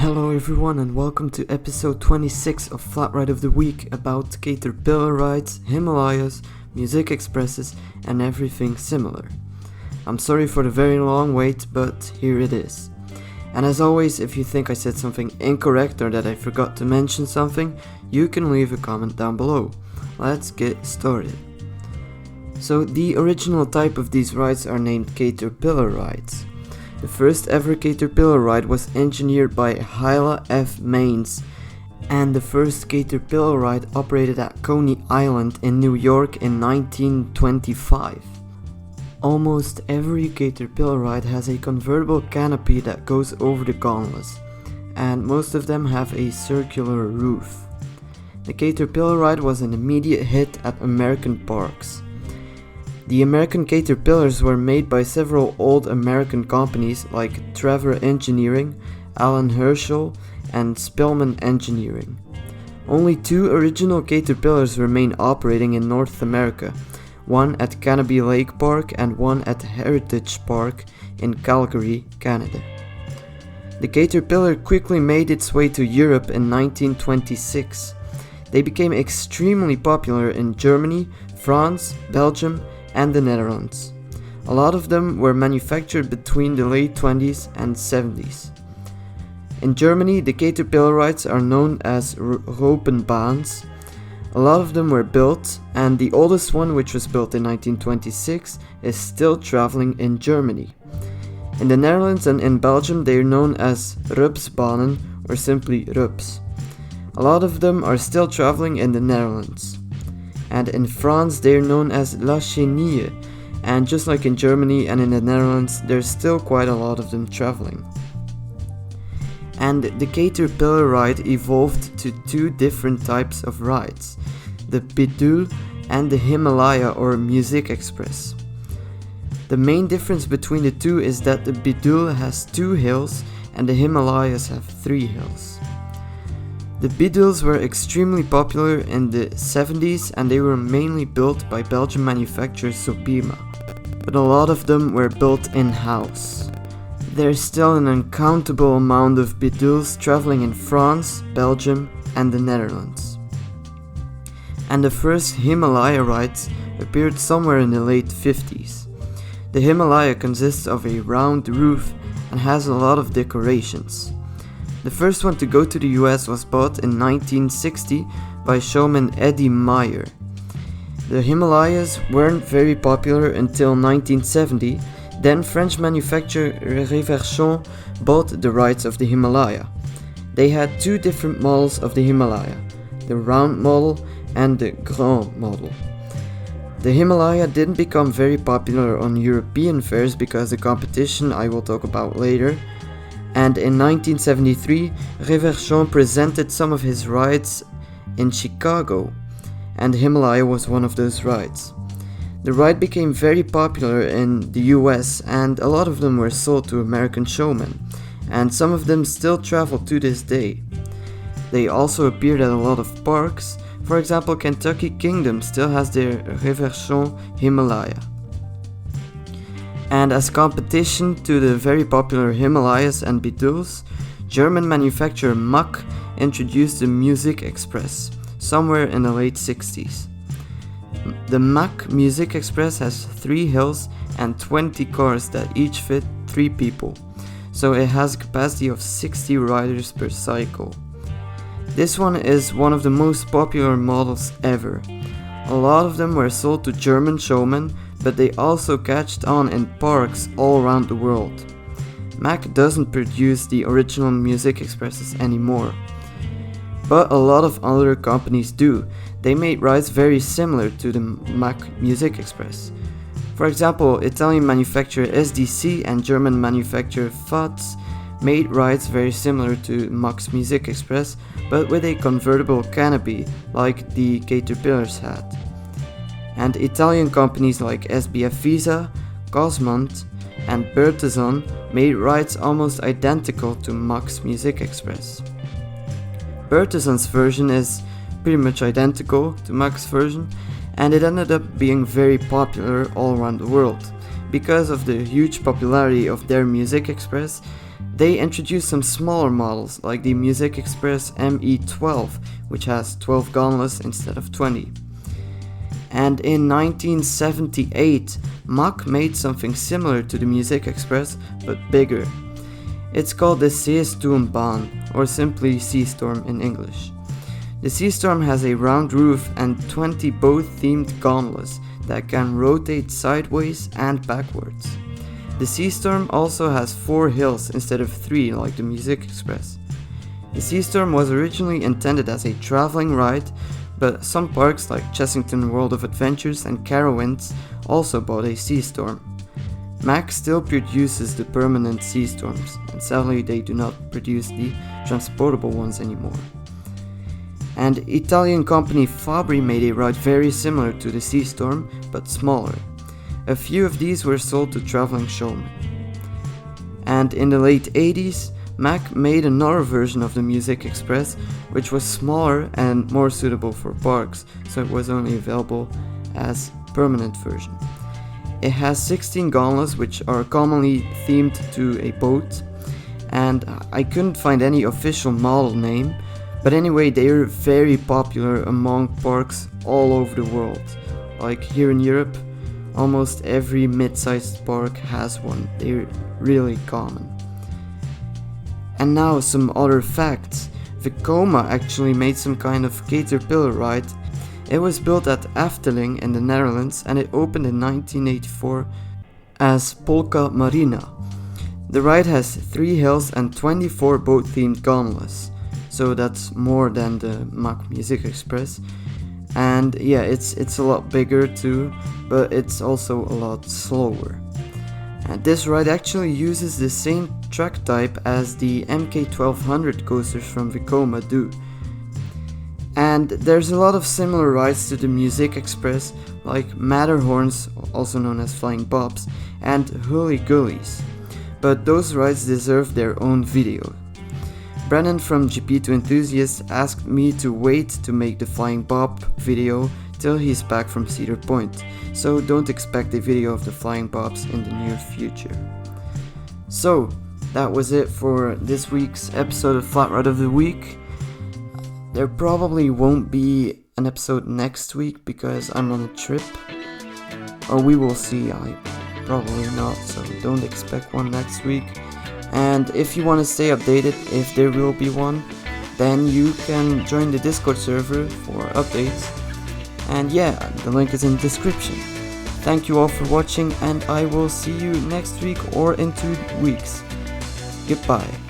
Hello everyone and welcome to episode 26 of Flat Ride of the Week about Caterpillar rides, Himalayas, Musik Expresses and everything similar. I'm sorry for the very long wait, but here it is. And as always, if you think I said something incorrect or that I forgot to mention something, you can leave a comment down below. Let's get started. So the original type of these rides are named Caterpillar rides. The first ever Caterpillar ride was engineered by Hyla F. Maines, and the first Caterpillar ride operated at Coney Island in New York in 1925. Almost every Caterpillar ride has a convertible canopy that goes over the gondolas, and most of them have a circular roof. The Caterpillar ride was an immediate hit at American parks. The American Caterpillars were made by several old American companies like Trevor Engineering, Alan Herschel, and Spillman Engineering. Only two original Caterpillars remain operating in North America, one at Canopy Lake Park and one at Heritage Park in Calgary, Canada. The Caterpillar quickly made its way to Europe in 1926. They became extremely popular in Germany, France, Belgium, and the Netherlands. A lot of them were manufactured between the late 20s and 70s. In Germany, the Caterpillar rides are known as Ropenbahns. A lot of them were built, and the oldest one, which was built in 1926, is still traveling in Germany. In the Netherlands and in Belgium, they are known as Rupsbahnen or simply Rups. A lot of them are still traveling in the Netherlands. And in France they are known as La Chenille, and just like in Germany and in the Netherlands, there's still quite a lot of them traveling. And the Caterpillar ride evolved to two different types of rides, the Bidule and the Himalaya or Musik Express. The main difference between the two is that the Bidule has 2 hills and the Himalayas have 3 hills. The Bidules were extremely popular in the 70s and they were mainly built by Belgian manufacturer Sobima, but a lot of them were built in-house. There's still an uncountable amount of Bidules traveling in France, Belgium and the Netherlands. And the first Himalaya rides appeared somewhere in the late 50s. The Himalaya consists of a round roof and has a lot of decorations. The first one to go to the US was bought in 1960 by showman Eddie Meyer. The Himalayas weren't very popular until 1970, then French manufacturer Reverchon bought the rights of the Himalaya. They had 2 different models of the Himalaya, the round model and the grand model. The Himalaya didn't become very popular on European fairs because of the competition I will talk about later. And in 1973, Reverchon presented some of his rides in Chicago, and Himalaya was one of those rides. The ride became very popular in the US, and a lot of them were sold to American showmen, and some of them still travel to this day. They also appeared at a lot of parks. For example, Kentucky Kingdom still has their Reverchon Himalaya. And as competition to the very popular Himalayas and Bidules, German manufacturer Mack introduced the Musik Express somewhere in the late 60s. The Mack Musik Express has 3 hills and 20 cars that each fit 3 people, so it has a capacity of 60 riders per cycle. This one is one of the most popular models ever. A lot of them were sold to German showmen, but they also catched on in parks all around the world. Mack doesn't produce the original Musik Expresses anymore, but a lot of other companies do. They made rides very similar to the Mack Musik Express. For example, Italian manufacturer SDC and German manufacturer FATS made rides very similar to Mack's Musik Express, but with a convertible canopy like the Caterpillars had. And Italian companies like SBF Visa, Cosmont and Bertesson made rides almost identical to Mack's Musik Express. Bertesson's version is pretty much identical to Mack's version, and it ended up being very popular all around the world. Because of the huge popularity of their Musik Express, They introduced some smaller models like the Musik Express ME12, which has 12 gondolas instead of 20. And in 1978, Mach made something similar to the Musik Express, but bigger. It's called the Seastorm, or simply Seastorm in English. The Seastorm has a round roof and 20 boat-themed gondolas that can rotate sideways and backwards. The Seastorm also has 4 hills instead of 3 like the Musik Express. The Seastorm was originally intended as a traveling ride, but some parks like Chessington World of Adventures and Carowinds also bought a Seastorm. Mack still produces the permanent Seastorms, and sadly they do not produce the transportable ones anymore. And Italian company Fabri made a ride very similar to the Seastorm, but smaller. A few of these were sold to traveling showmen. And in the late 80s, Mack made another version of the Musik Express, which was smaller and more suitable for parks, so it was only available as permanent version. It has 16 gondolas, which are commonly themed to a boat, and I couldn't find any official model name, but anyway, they are very popular among parks all over the world. Like here in Europe, almost every mid-sized park has one. They're really common. And now some other facts. Vekoma actually made some kind of caterpillar ride. It was built at Efteling in the Netherlands and it opened in 1984 as Polka Marina. The ride has 3 hills and 24 boat-themed gondolas. So that's more than the Mach Musik Express. And yeah, it's a lot bigger too, but it's also a lot slower. And this ride actually uses the same track type as the MK1200 coasters from Vekoma do. And there's a lot of similar rides to the Musik Express, like Matterhorns, also known as Flying Bobs, and Hurly Gullies. But those rides deserve their own video. Brennan from GP2 Enthusiasts asked me to wait to make the Flying Bob video till he's back from Cedar Point, so don't expect a video of the Flying Bobs in the near future. So, that was it for this week's episode of Flat Ride of the Week. There probably won't be an episode next week because I'm on a trip. Or we will see, probably not, so don't expect one next week. And if you want to stay updated if there will be one, then you can join the Discord server for updates. And yeah, the link is in the description. Thank you all for watching and I will see you next week or in 2 weeks. Goodbye.